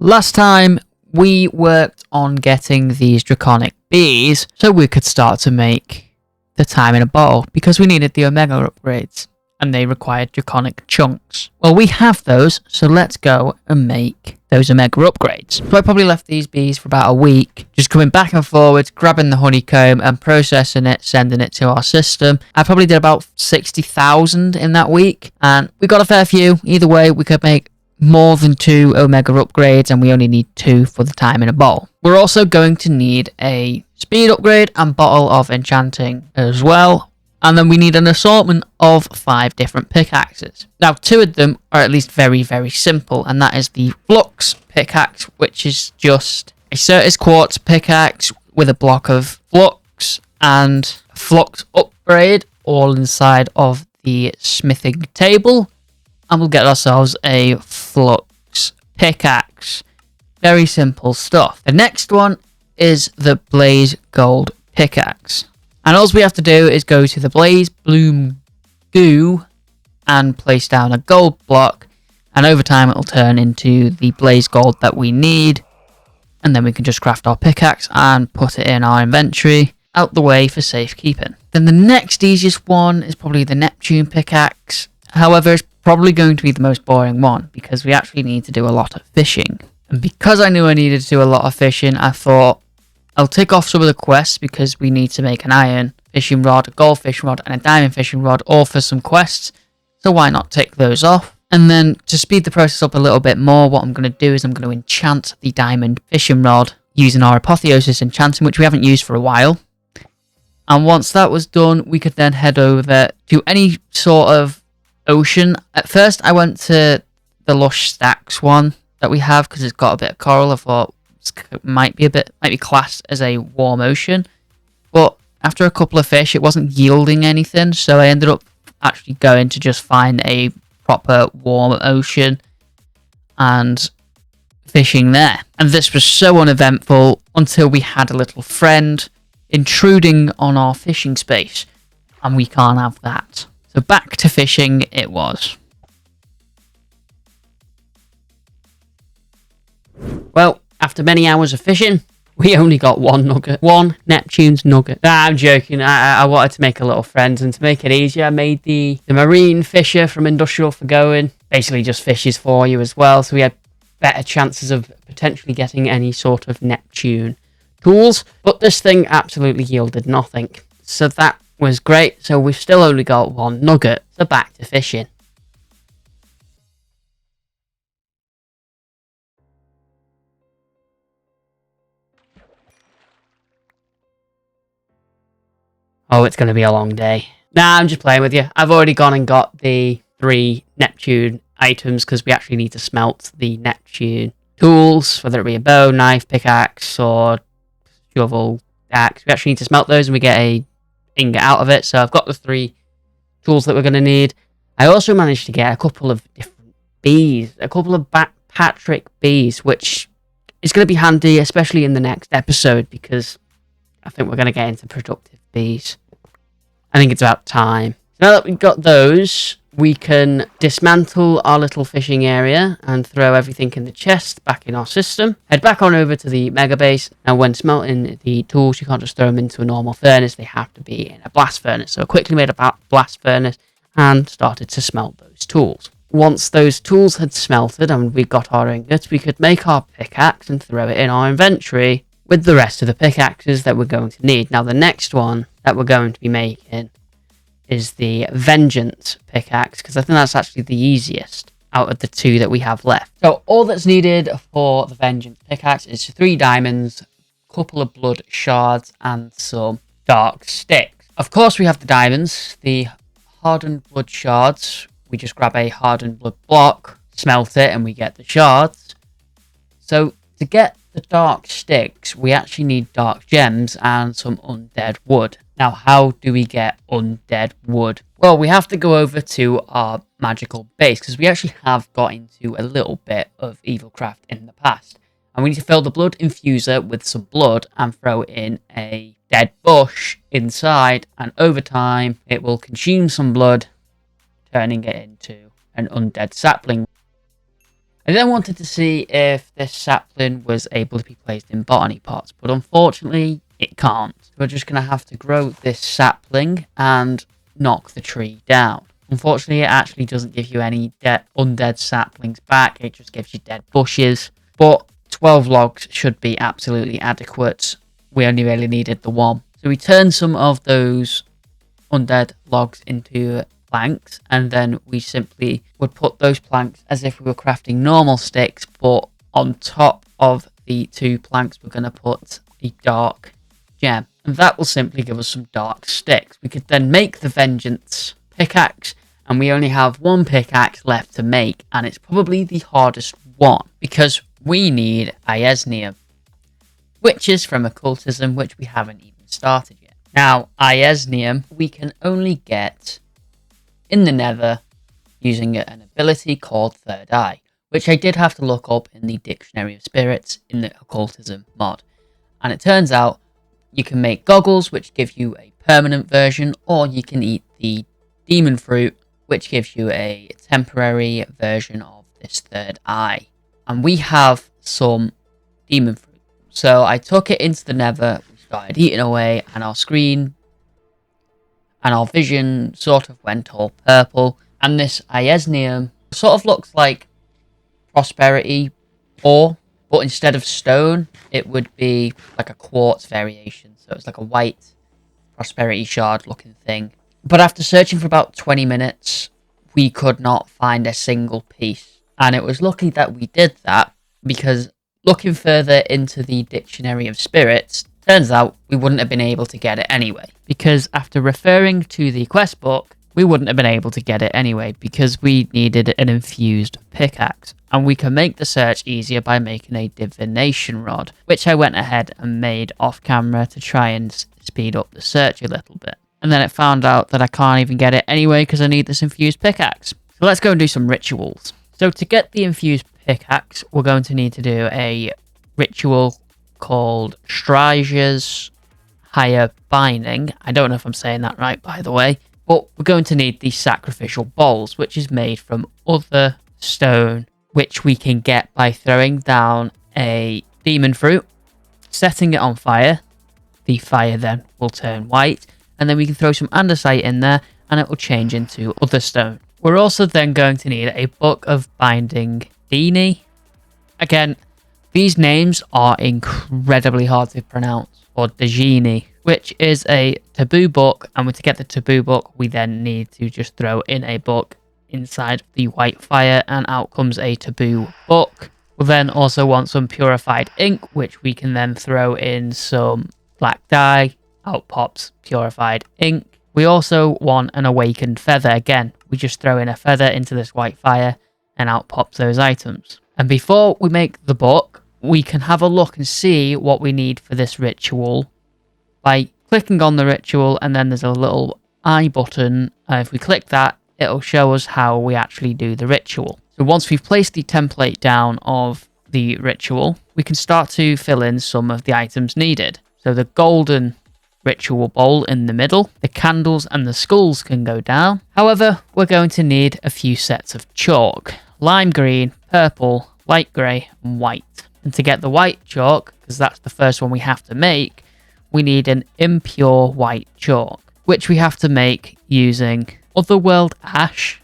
last time we worked on getting these draconic bees so we could start to make the time in a bottle because we needed the omega upgrades and they required draconic chunks. Well, we have those, so let's go and make those omega upgrades. So I probably left these bees for about a week, just coming back and forwards, grabbing the honeycomb and processing it, sending it to our system. I probably did about 60,000 in that week, and we got a fair few. Either way, we could make more than 2 omega upgrades, and we only need 2 for the time in a bottle. We're also going to need a speed upgrade and bottle of enchanting as well. And then we need an assortment of 5 different pickaxes. Now, 2 of them are at least very, very simple, and that is the flux pickaxe, which is just a Certis quartz pickaxe with a block of flux and a flux upgrade all inside of the smithing table. And we'll get ourselves a flux pickaxe. Very simple stuff. The next one is the blaze gold pickaxe. And all we have to do is go to the blaze bloom goo and place down a gold block. And over time it'll turn into the blaze gold that we need. And then we can just craft our pickaxe and put it in our inventory out the way for safekeeping. Then the next easiest one is probably the Neptune pickaxe. However, it's probably going to be the most boring one because we actually need to do a lot of fishing. And because I knew I needed to do a lot of fishing, I thought I'll tick off some of the quests because we need to make an iron fishing rod, a gold fishing rod, and a diamond fishing rod, all for some quests. So why not tick those off? And then to speed the process up a little bit more, what I'm going to do is I'm going to enchant the diamond fishing rod using our apotheosis enchanting, which we haven't used for a while. And once that was done, we could then head over to any sort of ocean. At first, I went to the Lush Stacks one that we have because it's got a bit of coral. I thought it might be classed as a warm ocean, but after a couple of fish, it wasn't yielding anything. So I ended up actually going to just find a proper warm ocean and fishing there. And this was so uneventful until we had a little friend intruding on our fishing space, and we can't have that. So back to fishing it was. Well, after many hours of fishing, we only got 1 nugget. 1 Neptune's nugget. Nah, I'm joking. I wanted to make a little friend, and to make it easier, I made the marine fisher from Industrial for Going. Basically just fishes for you as well, so we had better chances of potentially getting any sort of Neptune tools. But this thing absolutely yielded nothing. So that was great. So we've still only got 1 nugget. So back to fishing. Oh, it's going to be a long day. Nah, I'm just playing with you. I've already gone and got the 3 Neptune items because we actually need to smelt the Neptune tools, whether it be a bow, knife, pickaxe, sword, shovel, axe. We actually need to smelt those and we get a ingot out of it. So I've got the 3 tools that we're going to need. I also managed to get a couple of different bees, a couple of Patrick bees, which is going to be handy, especially in the next episode, because I think we're going to get into productive bees. I think it's about time. Now that we've got those, we can dismantle our little fishing area and throw everything in the chest back in our system. Head back on over to the mega base. Now when smelting the tools, you can't just throw them into a normal furnace. They have to be in a blast furnace. So I quickly made a blast furnace and started to smelt those tools. Once those tools had smelted and we got our ingots, we could make our pickaxe and throw it in our inventory with the rest of the pickaxes that we're going to need. Now the next one that we're going to be making is the Vengeance pickaxe, because I think that's actually the easiest out of the 2 that we have left. So all that's needed for the Vengeance pickaxe is 3 diamonds, a couple of blood shards, and some dark sticks. Of course we have the diamonds, the hardened blood shards. We just grab a hardened blood block, smelt it, and we get the shards. So to get the dark sticks, we actually need dark gems and some undead wood. Now, how do we get undead wood? Well, we have to go over to our magical base, because we actually have got into a little bit of Evilcraft in the past. And we need to fill the blood infuser with some blood and throw in a dead bush inside. And over time, it will consume some blood, turning it into an undead sapling. I then wanted to see if this sapling was able to be placed in botany pots, but unfortunately it can't. So we're just going to have to grow this sapling and knock the tree down. Unfortunately, it actually doesn't give you any undead saplings back, it just gives you dead bushes. But 12 logs should be absolutely adequate. We only really needed the one. So we turned some of those undead logs into planks, and then we simply would put those planks as if we were crafting normal sticks, but on top of the 2 planks we're going to put a dark gem, and that will simply give us some dark sticks. We could then make the vengeance pickaxe, and we only have 1 pickaxe left to make, and it's probably the hardest one because we need Iesnium, which is from occultism, which we haven't even started yet. Now, Iesnium we can only get in the Nether using an ability called Third Eye, which I did have to look up in the Dictionary of Spirits in the occultism mod. And it turns out you can make goggles, which give you a permanent version, or you can eat the demon fruit, which gives you a temporary version of this Third Eye. And we have some demon fruit. So I took it into the Nether, we started eating away, and our screen and our vision sort of went all purple. And this Iesnium sort of looks like prosperity ore, but instead of stone, it would be like a quartz variation. So it's like a white prosperity shard looking thing. But after searching for about 20 minutes, we could not find a single piece. And it was lucky that we did that, because looking further into the Dictionary of Spirits, turns out we wouldn't have been able to get it anyway. Because after referring to the quest book, we wouldn't have been able to get it anyway, because we needed an infused pickaxe. And we can make the search easier by making a divination rod, which I went ahead and made off camera to try and speed up the search a little bit. And then it found out that I can't even get it anyway because I need this infused pickaxe. So let's go and do some rituals. So to get the infused pickaxe, we're going to need to do a ritual called Strija's Higher Binding. I don't know if I'm saying that right, by the way. But we're going to need the sacrificial bowls, which is made from other stone, which we can get by throwing down a demon fruit, setting it on fire. The fire then will turn white, and then we can throw some andesite in there, and it will change into other stone. We're also then going to need a book of binding Dini. Again, these names are incredibly hard to pronounce, or Dajini, which is a taboo book, and to get the taboo book, we then need to just throw in a book inside the white fire, and out comes a taboo book. We'll then also want some purified ink, which we can then throw in some black dye, out pops purified ink. We also want an awakened feather. Again, we just throw in a feather into this white fire, and out pops those items. And before we make the book, we can have a look and see what we need for this ritual by clicking on the ritual, and then there's a little I button. If we click that, it'll show us how we actually do the ritual. So once we've placed the template down of the ritual, we can start to fill in some of the items needed. So the golden ritual bowl in the middle, the candles and the skulls can go down. However, we're going to need a few sets of chalk: lime green, purple, light grey and white. And to get the white chalk, because that's the first one we have to make, we need an impure white chalk, which we have to make using Otherworld Ash,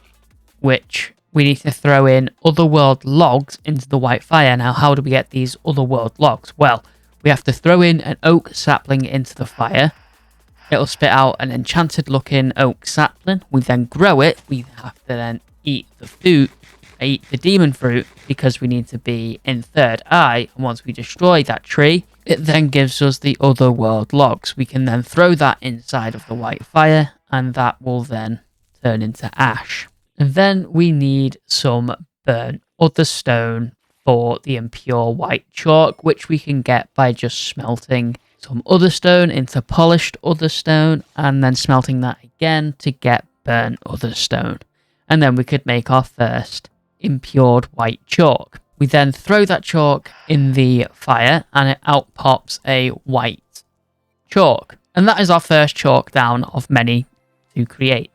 which we need to throw in Otherworld logs into the white fire. Now, how do we get these Otherworld logs? Well, we have to throw in an oak sapling into the fire. It'll spit out an enchanted looking oak sapling. We then grow it. We have to then eat the demon fruit, because we need to be in Third Eye. And once we destroy that tree, it then gives us the Otherworld logs. We can then throw that inside of the white fire, and that will then turn into ash. And then we need some burnt other stone for the impure white chalk, which we can get by just smelting some other stone into polished other stone, and then smelting that again to get burnt other stone. And then we could make our first impured white chalk. We then throw that chalk in the fire, and it out pops a white chalk. And that is our first chalk down of many to create.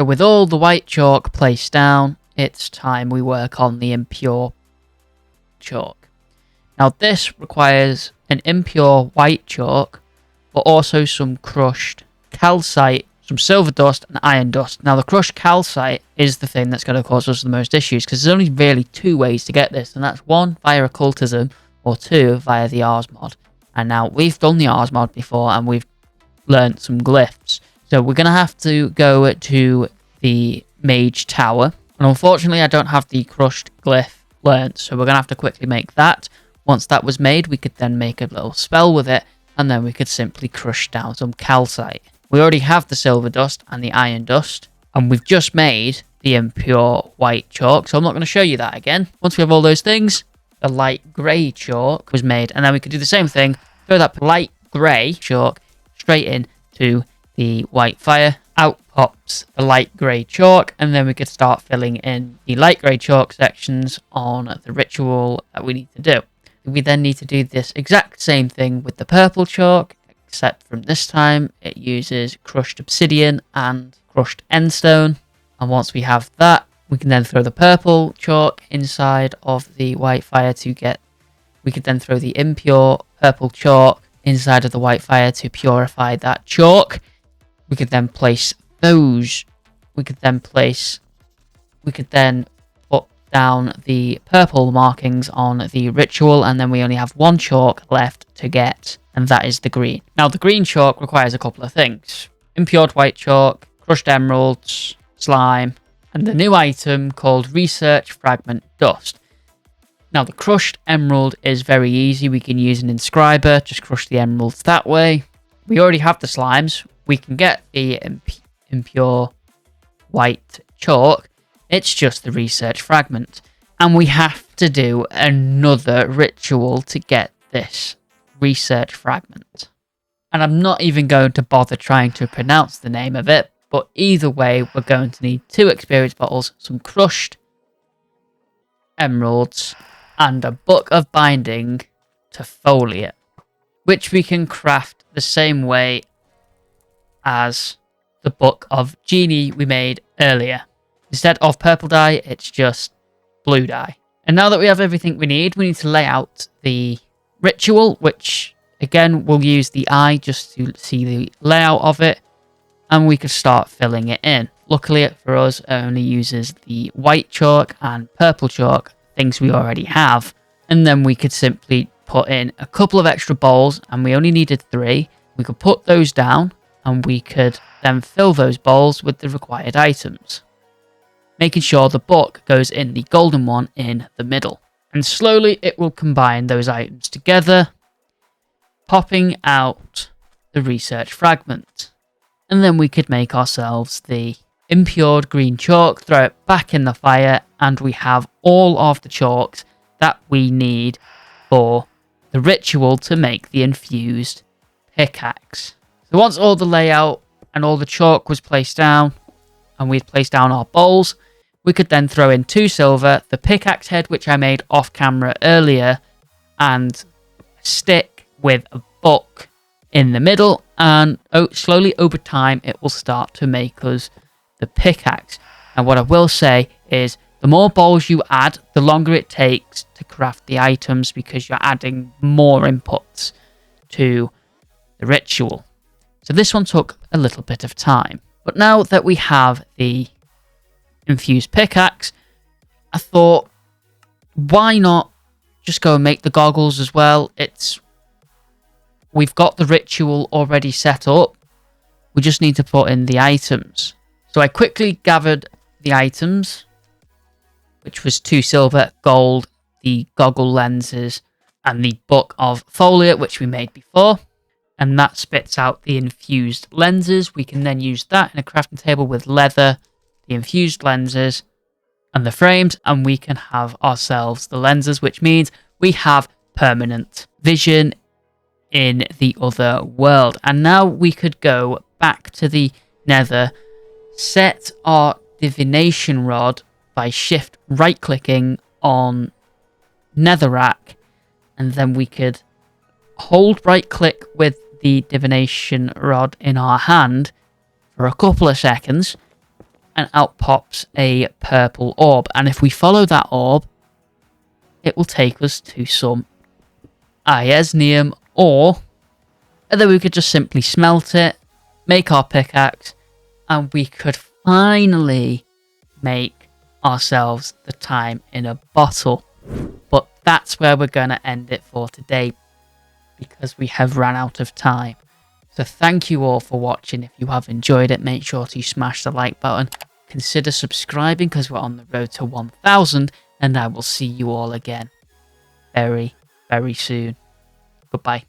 So with all the white chalk placed down, it's time we work on the impure chalk. Now this requires an impure white chalk, but also some crushed calcite, some silver dust and iron dust. Now the crushed calcite is the thing that's going to cause us the most issues, because there's only really two ways to get this, and that's one via occultism or two via the Ars mod. And now we've done the Ars mod before and we've learnt some glyphs. So we're going to have to go to the Mage Tower. And unfortunately I don't have the crushed glyph learnt, so we're going to have to quickly make that. Once that was made, we could then make a little spell with it, and then we could simply crush down some calcite. We already have the silver dust and the iron dust, and we've just made the impure white chalk, so I'm not going to show you that again. Once we have all those things, the light grey chalk was made, and then we could do the same thing, throw that light grey chalk straight into the white fire. Out pops the light grey chalk, and then we could start filling in the light grey chalk sections on the ritual that we need to do. We then need to do this exact same thing with the purple chalk, except from this time it uses crushed obsidian and crushed endstone. And once we have that, we can then throw the purple chalk inside of the white fire to get... We could then throw the impure purple chalk inside of the white fire to purify that chalk. We could then place those... We could then put down the purple markings on the ritual, and then we only have one chalk left to get, and that is the green. Now the green chalk requires a couple of things: impure white chalk, crushed emeralds, slime, and the new item called Research Fragment Dust. Now the crushed emerald is very easy. We can use an inscriber, just crush the emeralds that way. We already have the slimes. We can get the impure white chalk. It's just the research fragment. And we have to do another ritual to get this research fragment. And I'm not even going to bother trying to pronounce the name of it, but either way, we're going to need 2 experience bottles, some crushed emeralds, and a book of binding to foliate, which we can craft the same way as the book of genie we made earlier. Instead of purple dye, it's just blue dye. And now that we have everything we need to lay out the ritual, which again, we'll use the eye just to see the layout of it, and we could start filling it in. Luckily for us, it only uses the white chalk and purple chalk, things we already have. And then we could simply put in a couple of extra bowls, and we only needed 3. We could put those down, and we could then fill those bowls with the required items, making sure the book goes in the golden one in the middle. And slowly it will combine those items together, popping out the research fragment. And then we could make ourselves the impured green chalk, throw it back in the fire, and we have all of the chalks that we need for the ritual to make the infused pickaxe. So once all the layout and all the chalk was placed down, and we'd placed down our bowls, we could then throw in 2 silver, the pickaxe head which I made off camera earlier, and a stick with a book in the middle, and slowly over time it will start to make us the pickaxe. And what I will say is, the more bowls you add, the longer it takes to craft the items, because you're adding more inputs to the ritual. So this one took a little bit of time. But now that we have the infused pickaxe, I thought, why not just go and make the goggles as well? We've got the ritual already set up. We just need to put in the items. So I quickly gathered the items, which was 2 silver, gold, the goggle lenses, and the book of foliate, which we made before. And that spits out the infused lenses. We can then use that in a crafting table with leather, the infused lenses, and the frames, and we can have ourselves the lenses, which means we have permanent vision in the other world. And now we could go back to the nether, set our divination rod by shift right clicking on netherrack, and then we could hold right click with the divination rod in our hand for a couple of seconds, and out pops a purple orb. And if we follow that orb, it will take us to some Iesnium ore. And then we could just simply smelt it, make our pickaxe, and we could finally make ourselves the time in a bottle. But that's where we're going to end it for today, because we have ran out of time. So thank you all for watching. If you have enjoyed it, make sure to smash the like button. Consider subscribing, because we're on the road to 1,000, and I will see you all again very, very soon. Goodbye.